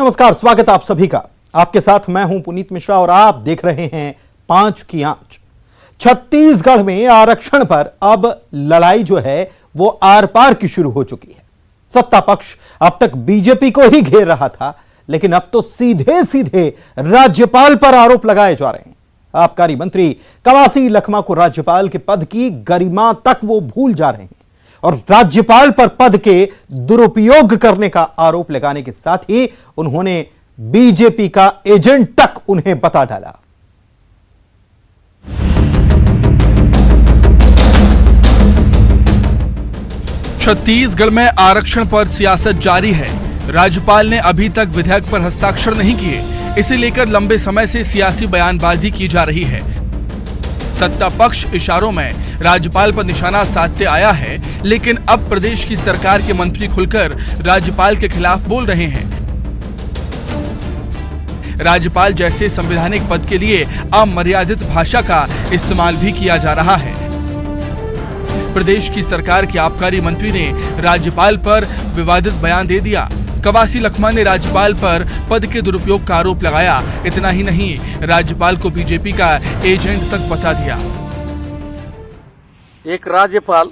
नमस्कार, स्वागत आप सभी का। आपके साथ मैं हूं पुनीत मिश्रा और आप देख रहे हैं 5 की आंच। छत्तीसगढ़ में आरक्षण पर अब लड़ाई जो है वो आर पार की शुरू हो चुकी है। सत्ता पक्ष अब तक बीजेपी को ही घेर रहा था, लेकिन अब तो सीधे सीधे राज्यपाल पर आरोप लगाए जा रहे हैं। आबकारी मंत्री कवासी लखमा को राज्यपाल के पद की गरिमा तक वो भूल जा रहे हैं और राज्यपाल पर पद के दुरुपयोग करने का आरोप लगाने के साथ ही उन्होंने बीजेपी का एजेंट तक उन्हें बता डाला। छत्तीसगढ़ में आरक्षण पर सियासत जारी है। राज्यपाल ने अभी तक विधेयक पर हस्ताक्षर नहीं किए, इसे लेकर लंबे समय से सियासी बयानबाजी की जा रही है। सत्ता पक्ष इशारों में राज्यपाल पर निशाना साधते आया है, लेकिन अब प्रदेश की सरकार के मंत्री खुलकर राज्यपाल के खिलाफ बोल रहे हैं। राज्यपाल जैसे संवैधानिक पद के लिए अमर्यादित भाषा का इस्तेमाल भी किया जा रहा है। प्रदेश की सरकार के आबकारी मंत्री ने राज्यपाल पर विवादित बयान दे दिया। कवासी लखमा ने राज्यपाल पर पद के दुरुपयोग का आरोप लगाया। इतना ही नहीं, राज्यपाल को बीजेपी का एजेंट तक बता दिया। एक राज्यपाल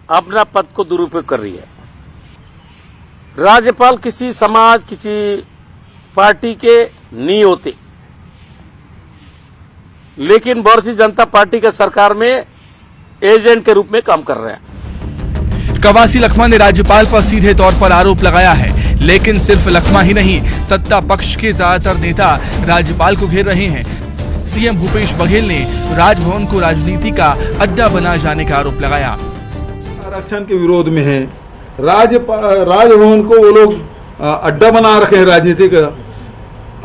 अपना पद को दुरुपयोग कर रही है। राज्यपाल किसी समाज, किसी पार्टी के नहीं होते, लेकिन भारतीय जनता पार्टी के सरकार में एजेंट के रूप में काम कर रहे हैं। कवासी लखमा ने राज्यपाल पर सीधे तौर पर आरोप लगाया है, लेकिन सिर्फ लखमा ही नहीं, सत्ता पक्ष के ज्यादातर नेता राज्यपाल को घेर रहे हैं। सीएम भूपेश बघेल ने राजभवन को राजनीति का अड्डा बनाए जाने का आरोप लगाया। आरक्षण के विरोध में है, राजभवन को वो लोग अड्डा बना रखे हैं राजनीति का।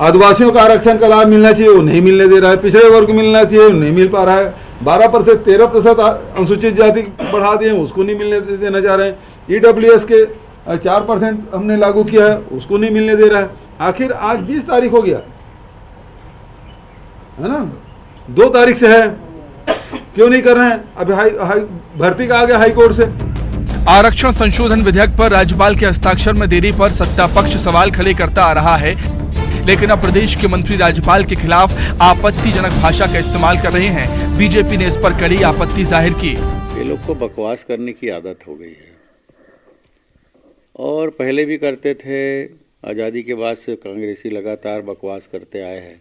आदिवासियों का आरक्षण का लाभ मिलना चाहिए, वो नहीं मिलने दे रहा है। पिछड़े वर्ग को मिलना चाहिए, वो नहीं मिल पा रहा है। 12% 13% अनुसूचित जाति बढ़ा दिए, उसको नहीं मिलने देना चाह रहे हैं। ईडब्ल्यूएस के 4% हमने लागू किया है, उसको नहीं मिलने दे रहा है। आखिर आज 20 तारीख हो गया है ना, 2 तारीख से है, क्यों नहीं कर रहे हैं? अभी भर्ती का आ गया हाई कोर्ट से। आरक्षण संशोधन विधेयक पर राज्यपाल के हस्ताक्षर में देरी पर सत्ता पक्ष सवाल खड़े करता आ रहा है, लेकिन अब प्रदेश के मंत्री राज्यपाल के खिलाफ आपत्तिजनक भाषा का इस्तेमाल कर रहे हैं। बीजेपी ने इस पर कड़ी आपत्ति जाहिर की। ये लोग को बकवास करने की आदत हो गई है और पहले भी करते थे। आज़ादी के बाद से कांग्रेसी लगातार बकवास करते आए हैं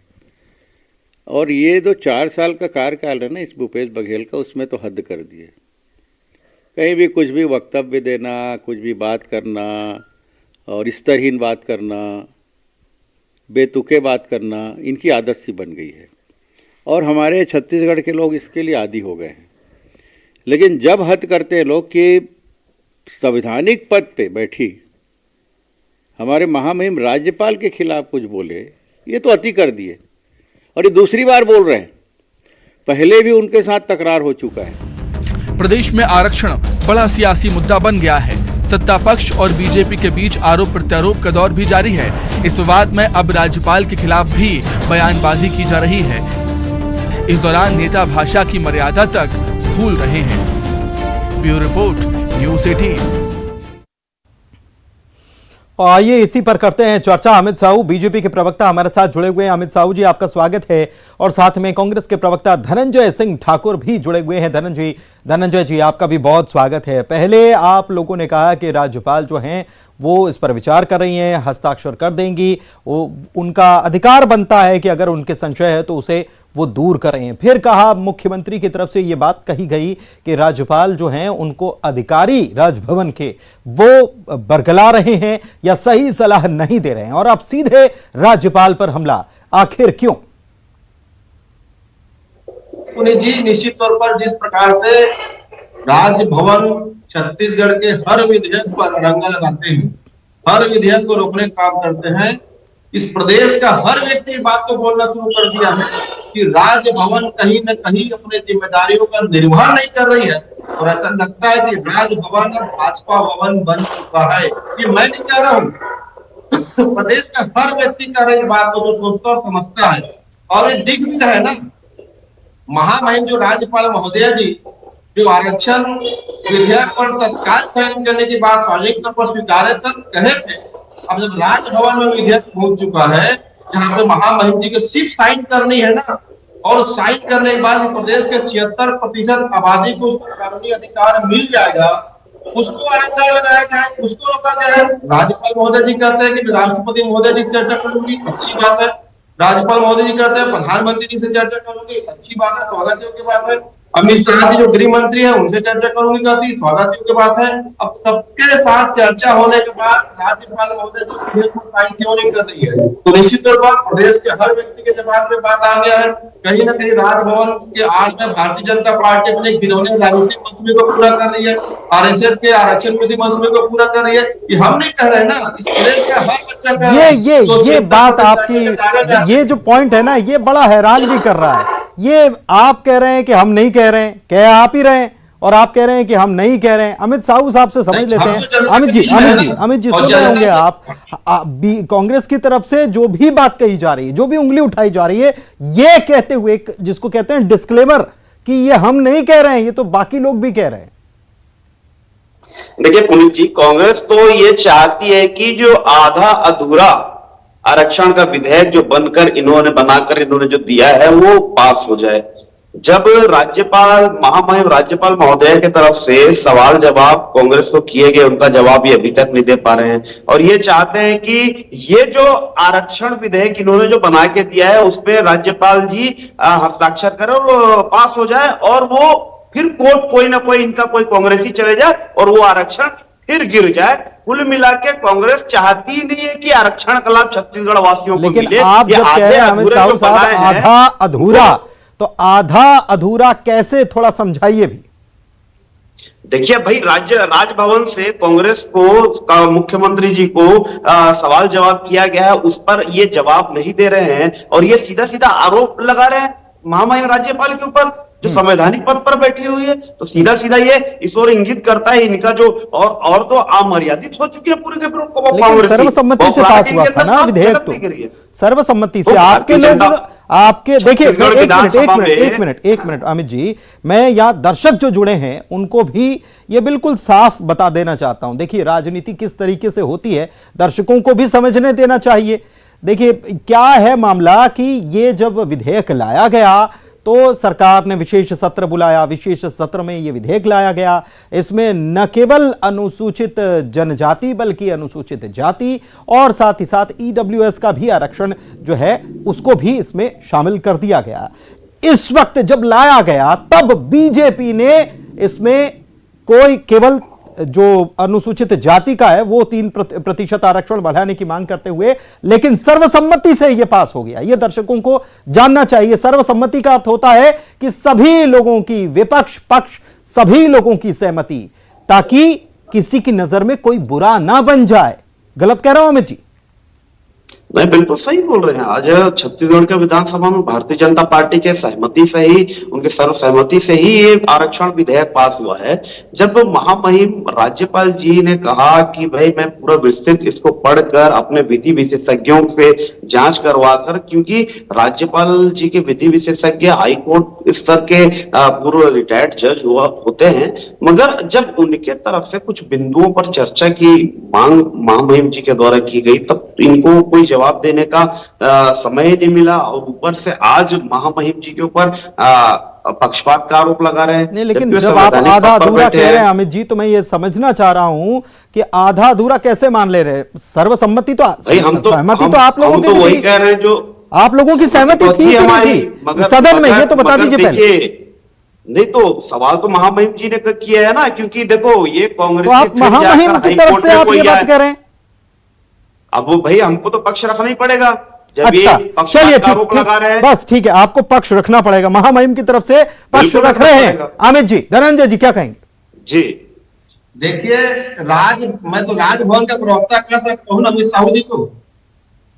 और ये जो 4 साल का कार्यकाल है ना इस भूपेश बघेल का, उसमें तो हद कर दिए। कहीं भी कुछ भी वक्तव्य देना, कुछ भी बात करना और स्तरहीन बात करना, बेतुके बात करना, इनकी आदत सी बन गई है और हमारे छत्तीसगढ़ के लोग इसके लिए आदी हो गए हैं। लेकिन जब हद करते हैं लोग कि संवैधानिक पद पे बैठी हमारे महामहिम राज्यपाल के खिलाफ कुछ बोले, ये तो अति कर दिए और ये दूसरी बार बोल रहे हैं। पहले भी उनके साथ तकरार हो चुका है। प्रदेश में आरक्षण बड़ा सियासी मुद्दा बन गया है। सत्ता पक्ष और बीजेपी के बीच आरोप प्रत्यारोप का दौर भी जारी है। इस विवाद में अब राज्यपाल के खिलाफ भी बयानबाजी की जा रही है। इस दौरान नेता भाषा की मर्यादा तक भूल रहे हैं। Bureau report, news 18। आइए इसी पर करते हैं चर्चा। अमित साहू, बीजेपी के प्रवक्ता हमारे साथ जुड़े हुए हैं। अमित साहू जी, आपका स्वागत है। और साथ में कांग्रेस के प्रवक्ता धनंजय सिंह ठाकुर भी जुड़े हुए हैं। धनंजय जी, आपका भी बहुत स्वागत है। पहले आप लोगों ने कहा कि राज्यपाल जो हैं वो इस पर विचार कर रही हैं, हस्ताक्षर कर देंगी, वो उनका अधिकार बनता है कि अगर उनके संशय है तो उसे वो दूर करें। फिर कहा, मुख्यमंत्री की तरफ से ये बात कही गई कि राज्यपाल जो हैं उनको अधिकारी राजभवन के वो बरगला रहे हैं या सही सलाह नहीं दे रहे हैं, और अब सीधे राज्यपाल पर हमला। आखिर क्यों? पुनीत जी, निश्चित तौर पर जिस प्रकार से राजभवन छत्तीसगढ़ के हर विधेयक पर अड़ंगा लगाते हैं, हर विधेयक को रोकने का काम करते हैं, इस प्रदेश का हर व्यक्ति बात को बोलना शुरू कर दिया है कि राजभवन कहीं न कहीं अपने जिम्मेदारियों का निर्वहन नहीं कर रही है। और ऐसा लगता है कि राजभवन अब भाजपा भवन बन चुका है। ये मैं नहीं कह रहा हूँ, प्रदेश का हर व्यक्ति कर रहे बात को जो सोचता और समझता है, और ये दिख भी रहा है ना। महामहिम जो राज्यपाल महोदया जी जो आरक्षण विधेयक पर तत्काल साइन करने की बात सार्वजनिक तौर पर स्वीकारे तक कहे थे। अब जब राजभवन में विधेयक पहुंच चुका है, जहां पे महामहिम जी को सिर्फ साइन करनी है ना, और साइन करने के बाद प्रदेश के 76% आबादी को उसका कानूनी अधिकार मिल जाएगा, उसको अड़ंगा लगाया जाए, उसको रोका जाए। राज्यपाल महोदय जी कहते हैं कि राष्ट्रपति महोदय जी से चर्चा करूंगी, अच्छी बात है। राज्यपाल महोदय जी कहते हैं प्रधानमंत्री जी से चर्चा करूंगी, अच्छी बात है, स्वागत योग्य बात है। अमित शाह जी जो गृह मंत्री है उनसे चर्चा करूंगी, कहती स्वागत योग्य बात है। अब सबके साथ चर्चा होने के बाद राज्यपाल महोदय जी विधेयक को साइन क्यों नहीं कर रही है? तो निश्चित तौर पर प्रदेश के हर व्यक्ति के जवाब में बात आ गया है, कहीं ना कहीं राजभवन के आड़ में भारतीय जनता पार्टी अपने घिनौने राजनीतिक मंसूबे को पूरा कर रही है, आरएसएस के आरक्षण विरोधी मंसूबे को पूरा कर रही है। ये हम नहीं कह रहे ना, इस प्रदेश का हर बच्चा कह रहा है। ये बात आपकी, ये जो पॉइंट है ना, ये बड़ा हैरान भी कर रहा है। ये आप कह रहे हैं कि हम नहीं कह रहे हैं, कह आप ही रहे हैं, और आप कह रहे हैं कि हम नहीं कह रहे हैं। अमित साहू साहब से समझ लेते हैं। अमित जी सुन रहे होंगे आप, कांग्रेस की तरफ से जो भी बात कही जा रही है, जो भी उंगली उठाई जा रही है, ये कहते हुए, जिसको कहते हैं डिस्क्लेमर, कि ये हम नहीं कह रहे हैं, ये तो बाकी लोग भी कह रहे हैं। देखिए पुनीत जी, कांग्रेस तो ये चाहती है कि जो आधा अधूरा आरक्षण का विधेयक जो बनाकर इन्होंने जो दिया है वो पास हो जाए। जब महामहिम राज्यपाल महोदय की तरफ से सवाल जवाब कांग्रेस को किए गए, उनका जवाब ये अभी तक नहीं दे पा रहे हैं, और ये चाहते हैं कि ये जो आरक्षण विधेयक इन्होंने जो बना के दिया है उसपे राज्यपाल जी हस्ताक्षर करें और पास हो जाए, और वो फिर कोर्ट कोई ना कोई इनका कोई कांग्रेसी चले जाए और वो आरक्षण फिर गिर जाए। कुल मिला के कांग्रेस चाहती ही नहीं है कि आरक्षण का लाभ छत्तीसगढ़ वासियों को मिले। लेकिन आप जब कह रहे हैं अमित साहू साहब आधा अधूरा, तो आधा अधूरा कैसे, थोड़ा समझाइए भी। देखिए भाई, राजभवन से कांग्रेस को मुख्यमंत्री जी को सवाल जवाब किया गया है, उस पर ये जवाब नहीं दे रहे हैं, और ये सीधा सीधा आरोप लगा रहे हैं महामहिम राज्यपाल के ऊपर, जो संवैधानिक पद पर बैठी हुई है। तो सीधा सीधा ये इस ओर इंगित करता है इनका जो और तो अमर्यादित हो चुकी है पूरे के पूरे। सर्वसम्मति से पास हुआ था ना विधेयक, तो सर्वसम्मति से आपके लोग, आपके देखिए, एक मिनट अमित जी, मैं यहाँ दर्शक जो जुड़े हैं उनको भी ये बिल्कुल साफ बता देना चाहता हूं। देखिए, राजनीति किस तरीके से होती है दर्शकों को भी समझने देना चाहिए। देखिए क्या है मामला कि ये जब विधेयक लाया गया तो सरकार ने विशेष सत्र बुलाया, विशेष सत्र में यह विधेयक लाया गया। इसमें न केवल अनुसूचित जनजाति बल्कि अनुसूचित जाति और साथ ही साथ ईडब्ल्यूएस का भी आरक्षण जो है उसको भी इसमें शामिल कर दिया गया। इस वक्त जब लाया गया तब बीजेपी ने इसमें कोई केवल जो अनुसूचित जाति का है वो 3% आरक्षण बढ़ाने की मांग करते हुए, लेकिन सर्वसम्मति से यह पास हो गया। यह दर्शकों को जानना चाहिए। सर्वसम्मति का अर्थ होता है कि सभी लोगों की, विपक्ष पक्ष सभी लोगों की सहमति, ताकि किसी की नजर में कोई बुरा ना बन जाए। गलत कह रहा हूं अमित जी? नहीं, बिल्कुल सही बोल रहे हैं। आज छत्तीसगढ़ के विधानसभा में भारतीय जनता पार्टी के सहमति से ही, उनके सर्वसहमति से ही ये आरक्षण विधेयक पास हुआ है। जब महामहिम राज्यपाल जी ने कहा कि भाई मैं पूरा विस्तृत इसको पढ़कर अपने विधि विशेषज्ञों से जांच करवाकर, क्योंकि राज्यपाल जी के विधि विशेषज्ञ हाईकोर्ट स्तर के पूर्व रिटायर्ड जज होते हैं, मगर जब उनके तरफ से कुछ बिंदुओं पर चर्चा की मांग महामहिम जी के द्वारा की गई, तब इनको कोई जवाब देने का समय नहीं मिला, और ऊपर से आज महामहिम जी के ऊपर पक्षपात का आरोप लगा रहे हैं। नहीं, लेकिन जब आप आधा अधूरा कह रहे हैं अमित जी, तो मैं ये समझना चाह रहा हूं कि आधा अधूरा कैसे मान ले रहे हैं? सर्वसम्मति तो सहमति तो आप लोगों की वही कह रहे हैं जो आप लोगों की सहमति थी कि नहीं थी सदन में, ये तो बता दीजिए पहले। नहीं तो सवाल तो महामहिम जी ने किया है ना, क्योंकि देखो ये कांग्रेस, तो आप महामहिम की तरफ से आप ये बात कह रहे हैं। अब वो भाई हमको तो पक्ष रखना ही पड़ेगा जब अच्छा, ये पक्ष आरोप लगा रहे हैं। बस ठीक है, आपको पक्ष रखना पड़ेगा, महामहिम की तरफ से पक्ष रख रहे हैं। अमित जी, धनंजय जी क्या कहेंगे? जी देखिए, मैं तो राजभवन का प्रवक्ता कह सकता हूँ अमित साहू जी को,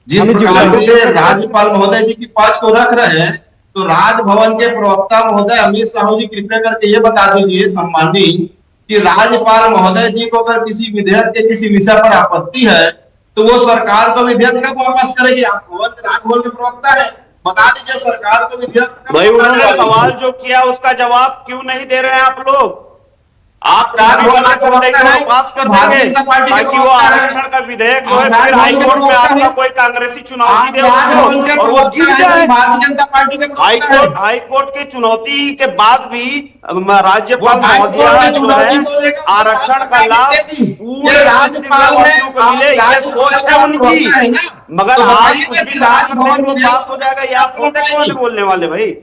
जिस प्रकार से राज्यपाल महोदय जी की पक्ष को रख रहे हैं, तो राजभवन के प्रवक्ता महोदय अमित साहू जी कृपया करके ये बता दीजिए सम्माननीय कि राज्यपाल महोदय जी को अगर किसी विधेयक के किसी विषय पर आपत्ति है तो वो सरकार को विधेयक कब वापस करेगी? आप राजभवन के प्रवक्ता है, बता दीजिए सरकार को विधेयक भाई उन्होंने सवाल जो किया उसका जवाब क्यों नहीं दे रहे हैं आप लोग? आप राजभवन के प्रवक्ता हैं, पास कर भारतीय देंगे जनता पार्टी के ताकि वो प्रवक्ता हैं। आरक्षण का विधेयक जो है आप फिर राजभवन के हाईकोर्ट में प्रवक्ता आपका हैं। कोई कांग्रेसी चुनौती आप दे राजभवन के और वो गिर प्रवक्ता हैं, जाए। भारतीय जनता पार्टी के प्रवक्ता हैं। हाईकोर्ट की चुनौती के बाद भी राज्यपाल वो हाईकोर्ट महोदया में जो चुनौती है तो देगा, आरक्षण का लाभ पूरे राज्यपाल में को मिले, ये सोच है उनकी। है ना, मगर तो आज बताइए कुछ कि भी राजभवन में पास हो जाएगा, ये आप छोटे कौन से बोलने वाले भाई?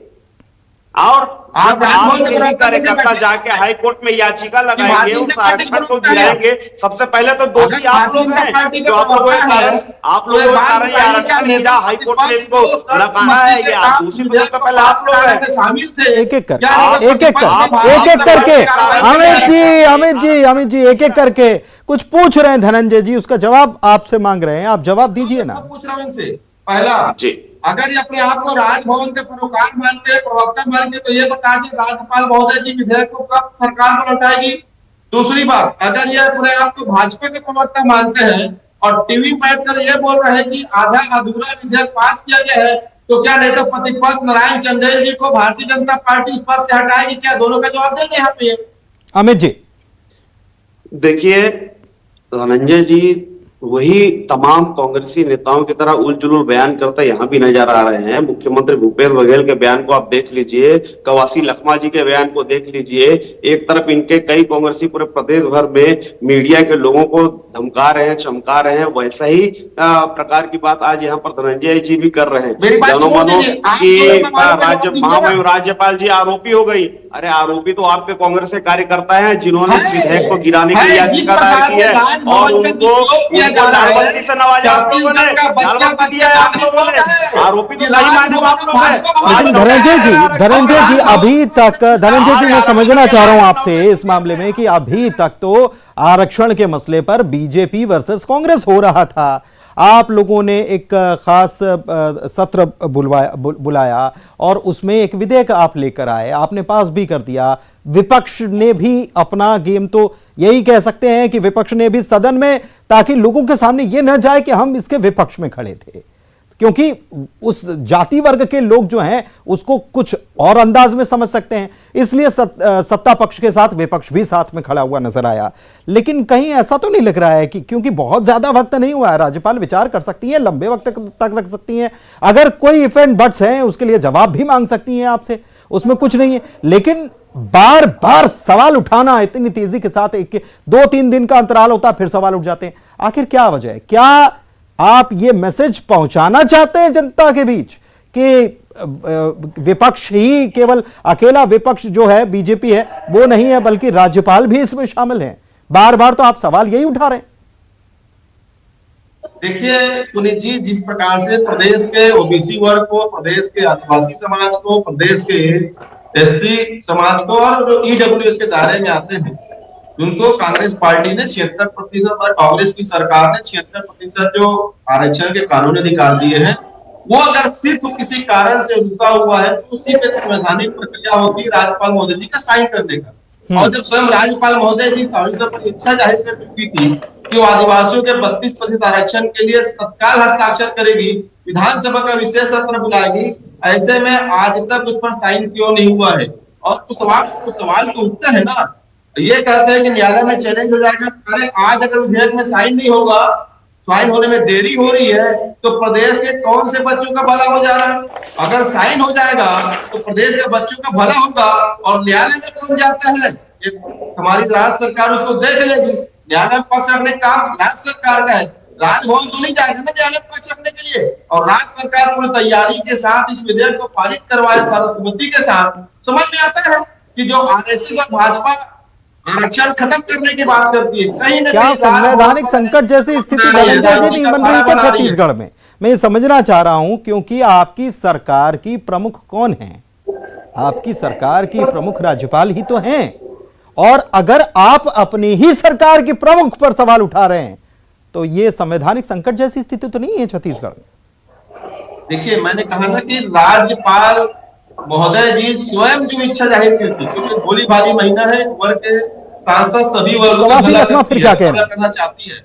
और आप राजभवन के प्रवक्ता कार्यकर्ता कैसे जाके हाईकोर्ट में याचिका लगाएंगे, भारतीय उस जनता पार्टी आरक्षण को प्रवक्ता है। गिराएंगे। सबसे पहले तो दोषी आप लोग हैं, जो आप लोगों के कारण ये आरक्षण गिरा, हाईकोर्ट ने इसको लगाना है, ये दूसरी बात तो पहले आप लोग हैं। शामिल थे एक एक कर क्या एक एक करके अमित जी एक एक करके कुछ पूछ रहे हैं धनंजय जी, उसका जवाब आपसे मांग रहे हैं, आप जवाब दीजिए ना। पूछ रहा हूं इनसे। पहला जी, अगर ये अपने आप को राजभवन के पैरोकार मानते हैं, प्रवक्ता मानते, तो ये बता दें राज्यपाल महोदय जी विधेयक को कब सरकार को लौटाएगी। दूसरी बात, अगर ये अपने आप को भाजपा के प्रवक्ता मानते हैं और टीवी पर बैठकर ये बोल रहे हैं कि आधा अधूरा विधेयक पास किया गया है, तो क्या नहीं तो प्रतिपक्ष नारायण चंदेल जी को भारतीय जनता पार्टी उस पद से हटाएगी क्या? दोनों का जवाब देंगे यहाँ पे। अमित जी देखिए धनंजय जी वही तमाम कांग्रेसी नेताओं की तरह उलझुल बयान करते यहाँ भी नजर आ रहे हैं। मुख्यमंत्री भूपेश बघेल के बयान को आप देख लीजिए, कवासी लखमा जी के बयान को देख लीजिए। एक तरफ इनके कई कांग्रेसी पूरे प्रदेश भर में मीडिया के लोगों को धमका रहे हैं, चमका रहे हैं, वैसा ही प्रकार की बात आज यहाँ पर धनंजय जी भी कर रहे हैं। राज्यपाल जी आरोपी हो गई। अरे आरोपी तो आपके कांग्रेस के कार्यकर्ता हैं जिन्होंने इस विधेयक को गिराने की याचिका दायर की है और उनको से नवाजा आप लोगों ने, दिया है आप लोगों ने। आरोपी तो सही मायने में आप लोग हैं। लेकिन धनंजय जी अभी तक धनंजय जी मैं समझना चाह रहा हूं आपसे इस मामले में कि अभी तक तो आरक्षण के मसले पर बीजेपी वर्सेस कांग्रेस हो रहा था। आप लोगों ने एक खास सत्र बुलाया और उसमें एक विधेयक आप लेकर आए, आपने पास भी कर दिया। विपक्ष ने भी अपना गेम, तो यही कह सकते हैं कि विपक्ष ने भी सदन में, ताकि लोगों के सामने यह न जाए कि हम इसके विपक्ष में खड़े थे, क्योंकि उस जाति वर्ग के लोग जो हैं उसको कुछ और अंदाज में समझ सकते हैं, इसलिए सत्ता पक्ष के साथ विपक्ष भी साथ में खड़ा हुआ नजर आया। लेकिन कहीं ऐसा तो नहीं लग रहा है कि क्योंकि बहुत ज्यादा वक्त नहीं हुआ है, राज्यपाल विचार कर सकती है, लंबे वक्त तक रख सकती हैं, अगर कोई इफ एंड बट्स हैं उसके लिए जवाब भी मांग सकती हैं आपसे, उसमें कुछ नहीं है। लेकिन बार बार सवाल उठाना इतनी तेजी के साथ, एक 2-3 दिन का अंतराल होता फिर सवाल उठ जाते हैं, आखिर क्या वजह है? क्या आप ये मैसेज पहुंचाना चाहते हैं जनता के बीच कि विपक्ष ही, केवल अकेला विपक्ष जो है बीजेपी है वो नहीं है, बल्कि राज्यपाल भी इसमें शामिल हैं? बार बार तो आप सवाल यही उठा रहे हैं। देखिए पुनीत जी, जिस प्रकार से प्रदेश के ओबीसी वर्ग को, प्रदेश के आदिवासी समाज को, प्रदेश के एससी समाज को और जो ईडब्ल्यूएस के दायरे में आते हैं, उनको कांग्रेस पार्टी ने 76% और कांग्रेस की सरकार ने 76% जो आरक्षण के कानून अधिकार दिए हैं, वो अगर सिर्फ किसी कारण से रुका हुआ है तो सिर्फ एक संवैधानिक प्रक्रिया होती है राज्यपाल महोदय जी का साइन करने का। और जब स्वयं राज्यपाल महोदय जी सार्वजनिक तौर पर इच्छा जाहिर कर चुकी थी कि वो आदिवासियों के 32% आरक्षण के लिए तत्काल हस्ताक्षर करेगी, विधानसभा का विशेष सत्र बुलाएगी, ऐसे में आज तक उस पर साइन क्यों नहीं हुआ है? और तो सवाल तो उठता है ना, ये कहते हैं कि न्यायालय में चैलेंज हो जाएगा। अरे आज अगर विधेयक में साइन नहीं होगा, साइन होने में देरी हो रही है, तो प्रदेश के कौन से बच्चों का भला हो जा रहा है? अगर साइन हो जाएगा तो प्रदेश के बच्चों का भला होगा और न्यायालय में कौन जाता है? हमारी राज्य सरकार उसको देख लेगी। न्यायालय में पक्ष रखने का काम राज्य सरकार का है, राजभवन तो नहीं जाएगा ना न्यायालय में पक्ष रखने के लिए। और राज्य सरकार पूरी तैयारी के साथ इस विधेयक को पारित करवाए सर्वसम्मति के साथ। समझ में आता है कि जो आरएसएस और भाजपा आरक्षण खत्म करने की बात करती है, कहीं ना क्या कहीं संवैधानिक संकट जैसी स्थिति धनंजय जी नहीं बन रही है छत्तीसगढ़ में? मैं ये समझना चाह रहा हूं, क्योंकि आपकी सरकार की प्रमुख कौन है? आपकी सरकार की प्रमुख राज्यपाल ही तो हैं, और अगर आप अपनी ही सरकार की प्रमुख पर सवाल उठा रहे हैं तो ये संवैधानिक संकट जैसी स्थिति तो नहीं है छत्तीसगढ़ में? देखिए, मैंने कहा ना कि राज्यपाल महोदय जी स्वयं जो इच्छा जाहिर करती, क्योंकि भोली भाली महीना है, वर्ग के सांसद सभी वर्गों को करना चाहती है,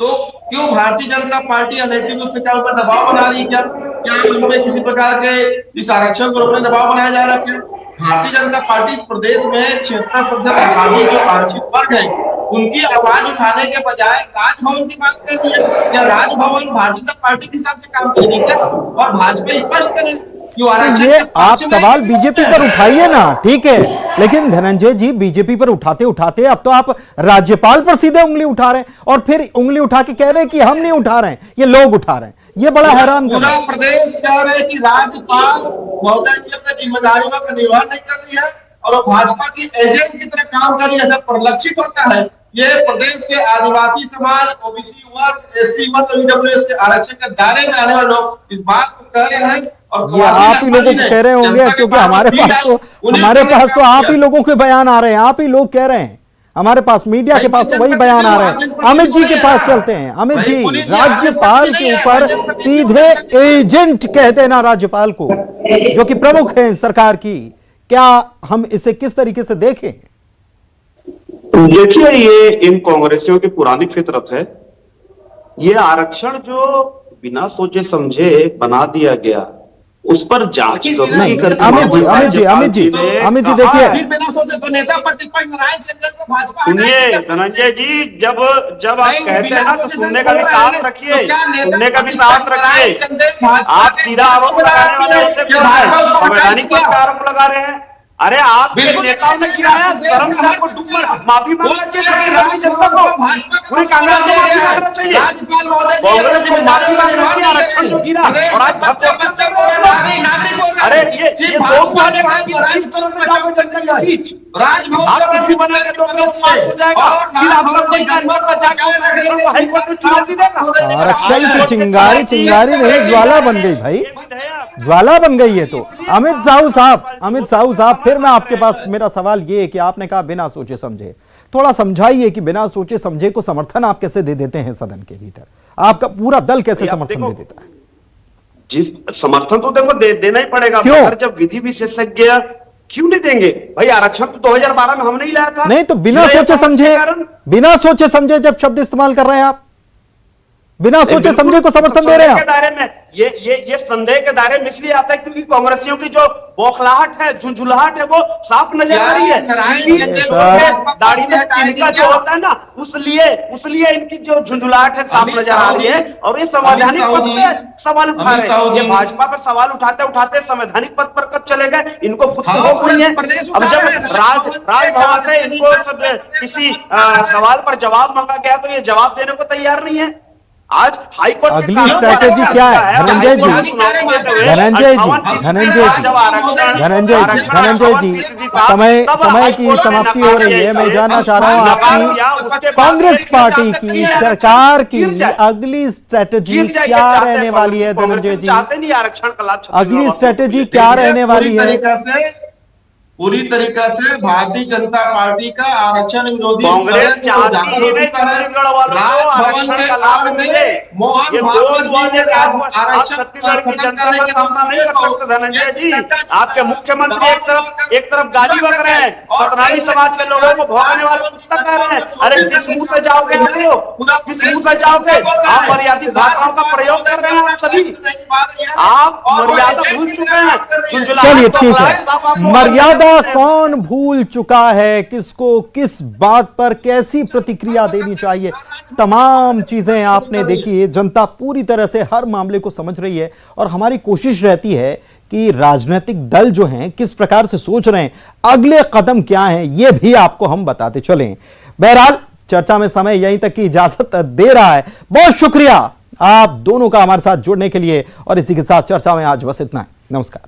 तो क्यों भारतीय जनता पार्टी अनैतिक रूप से क्या ऊपर दबाव बना रही है? क्या क्या उनपे किसी प्रकार के इस आरक्षण को रोकने दबाव बनाया जा रहा है? क्या भारतीय जनता पार्टी इस प्रदेश में 76% आबादी जो आरक्षित वर्ग है उनकी आवाज उठाने के बजाय राजभवन की बात कर रही है? क्या राजभवन भारतीय जनता पार्टी के हिसाब से काम करेगी क्या? और भाजपा स्पष्ट करे तो ये आप सवाल बीजेपी पर उठाइए ना, ठीक है, लेकिन धनंजय जी बीजेपी पर उठाते उठाते अब तो आप राज्यपाल पर सीधे उंगली उठा रहे हैं और फिर उंगली उठा के कह रहे हैं कि हम नहीं उठा रहे हैं, ये लोग उठा रहे हैं। ये बड़ा हैरान कर पूरा प्रदेश कह रहे हैं कि राज्यपाल महोदय जी अपनी जिम्मेदारियों का निर्वहन नहीं कर रही है और वो भाजपा की एजेंट की तरह काम कर रही है। जब परिलक्षित होता है ये प्रदेश के आदिवासी समाज, ओबीसी वर्ग, एससी वर्ग, ईडब्ल्यूएस के आरक्षण के दायरे में आने वाले लोग इस बात को कह रहे हैं। और ये आप ही लोगों को कह रहे होंगे, क्योंकि हमारे पास तो आप ही लोगों के बयान आ रहे हैं, आप ही लोग कह रहे हैं, हमारे पास मीडिया के पास तो वही बयान आ रहे हैं। अमित जी के पास चलते हैं। अमित जी, राज्यपाल के ऊपर सीधे एजेंट कहते हैं ना राज्यपाल को, जो कि प्रमुख है सरकार की, क्या हम इसे किस तरीके से देखें? देखिए, ये इन कांग्रेसियों की पुरानी फितरत है। ये आरक्षण जो बिना सोचे समझे बना दिया गया, उस पर जांच नहीं। अमित जी देखिए, सुनिए धनंजय जी, जब आप कहते हैं ना तो सुनने का भी साहस रखिए, सुनने का भी साहस रखिए। आप सीधा आरोप लगाने वाले संवैधानिक पद का आरोप लगा रहे हैं। अरे आपके नेताओं ने किया है, शर्म से आपको डूबकर माफी मांगनी चाहिए जनता को, पूरी कांग्रेस को माफी मांगना चाहिए। कांग्रेस को माफी मांगना चाहिए आरक्षण जो गिरा, और आज अरे ये 2 साल के बीच राजभवन बना के 2 साल पास हो जाएगा, फिर आप लोग हाईकोर्ट में चुनौती देगा। आरक्षण की चिंगारी नहीं, ज्वाला बन गई भाई, ज्वाला बन गई है। तो अमित साहू साहब, फिर मैं आपके पास, मेरा सवाल ये है कि आपने कहा बिना सोचे समझे, थोड़ा समझाइए कि बिना सोचे समझे को समर्थन आप कैसे दे देते हैं सदन के भीतर? आपका पूरा दल कैसे समर्थन दे देता है? जिस समर्थन तो देखो देना ही पड़ेगा, क्यों? जब विधि विशेषज्ञ क्यों नहीं देंगे भाई? आरक्षण तो 2012 में हमने ही लाया था। नहीं तो बिना सोचे समझे जब शब्द इस्तेमाल कर रहे हैं आप, बिना सोचे समझे को समर्थन दे रहे हैं दायरे में ये संदेह के दायरे में इसलिए आता है क्योंकि कांग्रेसियों की जो बौखलाहट है, झुंझुलाहट है, वो साफ नजर आ रही है। दाढ़ी में तिनका जो होता है ना, उसलिए इनकी जो झुंझुलाहट है साफ नजर आ रही है। और ये संवैधानिक पद पे सवाल उठा रहे हैं। ये भाजपा पर सवाल उठाते उठाते संवैधानिक पद पर कब चले गए, इनको खुद को हो रही है। अब जब राजभवन से इनको किसी सवाल पर जवाब मांगा गया तो ये जवाब देने को तैयार नहीं है। आज हाईकोर्ट अगली स्ट्रैटेजी क्या है धनंजय जी? समय की समाप्ति हो रही है। मैं जानना चाह रहा हूं आपकी कांग्रेस पार्टी की, सरकार की अगली स्ट्रैटेजी क्या रहने वाली है? धनंजय जी, अगली स्ट्रैटेजी क्या रहने वाली है? पूरी तरीका से भारतीय जनता पार्टी का आरक्षण विरोधी कांग्रेस चाहती है राजभवन के आड़ में मोहन भागवत जी ने आरक्षण खत्म करने के सामना नहीं कर सकते। धनंजय जी, आपके मुख्यमंत्री एक तरफ गाली बक रहे हैं, सतनामी समाज के लोगों को भौंकने वाले कुत्ता कह रहे हैं। अरे किस मुंह से जाओगे आप लोग, किस मुंह से जाओगे? आप मर्यादित भाषाओं का प्रयोग कर रहे हैं। आप सभी आप मर्यादा भूल चुके हैं। चलिए ठीक है, मर्यादा कौन भूल चुका है, किसको किस बात पर कैसी प्रतिक्रिया देनी चाहिए, तमाम चीजें आपने देखी है। जनता पूरी तरह से हर मामले को समझ रही है और हमारी कोशिश रहती है कि राजनीतिक दल जो हैं किस प्रकार से सोच रहे हैं, अगले कदम क्या हैं, ये भी आपको हम बताते चलें। बहरहाल चर्चा में समय यहीं तक की इजाजत दे रहा है। बहुत शुक्रिया आप दोनों का हमारे साथ जुड़ने के लिए, और इसी के साथ चर्चा में आज बस इतना है। नमस्कार।